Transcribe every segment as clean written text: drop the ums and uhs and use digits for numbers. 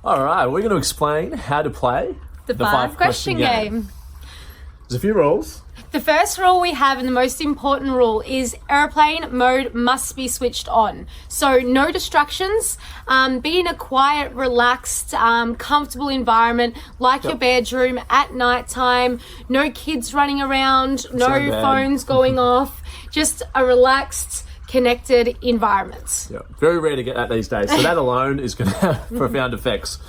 All right, we're going to explain how to play the five-question game. There's a few rules. The first rule we have, and the most important rule, is airplane mode must be switched on. So no distractions. Be in a quiet, relaxed, comfortable environment, like your bedroom at night time. No kids running around, no phones going off. Just a relaxed, connected environment. Yeah, very rare to get that these days. So that alone is going to have profound effects.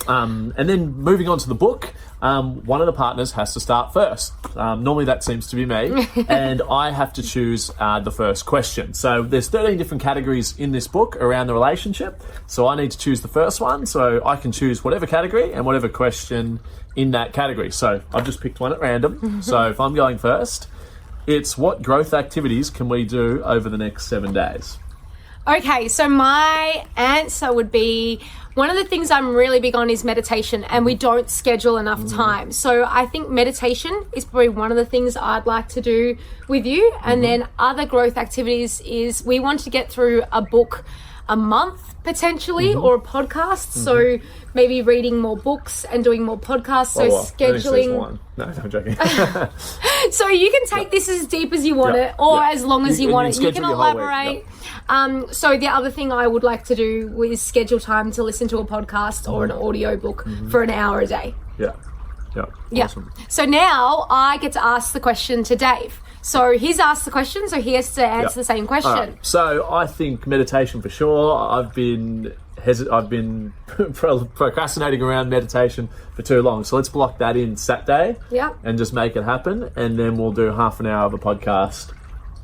And then moving on to the book, one of the partners has to start first. Normally that seems to be me, and I have to choose the first question. So there's 13 different categories in this book around the relationship. So I need to choose the first one. So I can choose whatever category and whatever question in that category. So I've just picked one at random. So if I'm going first, it's what growth activities can we do over the next 7 days? Okay, so my answer would be, one of the things I'm really big on is meditation, and we don't schedule enough time. So I think meditation is probably one of the things I'd like to do with you. And then other growth activities is we want to get through a book a month potentially, or a podcast. So maybe reading more books and doing more podcasts. So scheduling. No, I'm joking. So you can take this as deep as you want it, or as long as you want it. You can elaborate. So the other thing I would like to do is schedule time to listen to a podcast or an audio book for an hour a day. Yeah. Awesome. So now I get to ask the question to Dave. So he's asked the question, so he has to answer the same question. Right. So I think meditation for sure. I've been procrastinating around meditation for too long. So let's block that in Saturday and just make it happen. And then we'll do half an hour of a podcast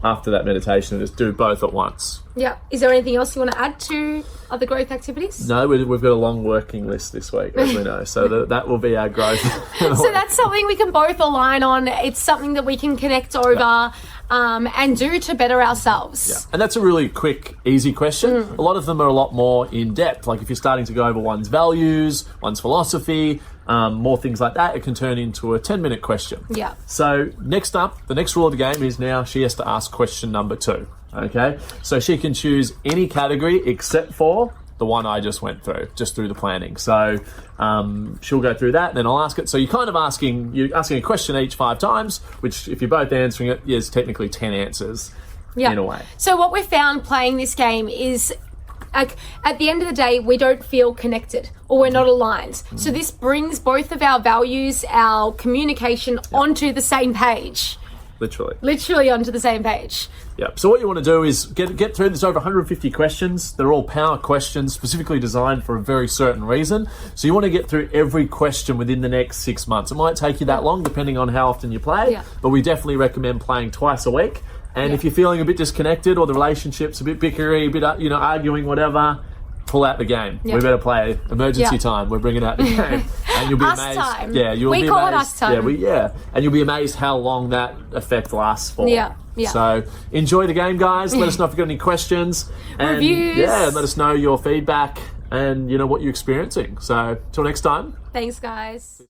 after that meditation and just do both at once. Yeah. Is there anything else you want to add to other growth activities? No, we've got a long working list this week, as we know. So that will be our growth. So that's something we can both align on. It's something that we can connect over and do to better ourselves. Yeah. And that's a really quick, easy question. A lot of them are a lot more in depth. Like if you're starting to go over one's values, one's philosophy, more things like that, it can turn into a 10-minute question. Yeah. So next up, the next rule of the game is now she has to ask question number 2. Okay, so she can choose any category except for the one I just went through, just through the planning. So she'll go through that, and then I'll ask it. So you're kind of asking a question each 5 times, which if you're both answering it, is technically 10 answers in a way. So what we've found playing this game is, at the end of the day, we don't feel connected or we're not aligned. So this brings both of our values, our communication onto the same page. Literally onto the same page. Yeah. So what you want to do is get through. There's over 150 questions. They're all power questions, specifically designed for a very certain reason. So you want to get through every question within the next 6 months. It might take you that long, depending on how often you play. But we definitely recommend playing twice a week. And if you're feeling a bit disconnected or the relationship's a bit bickery, a bit arguing, whatever, pull out the game. We better play emergency time. We're bringing out the game, and you'll be amazed. Time. Yeah, you'll be amazed. We call it us time. And you'll be amazed how long that effect lasts for. Yeah. So enjoy the game, guys. Let us know if you've got any questions and reviews. Let us know your feedback and what you're experiencing. So till next time. Thanks, guys.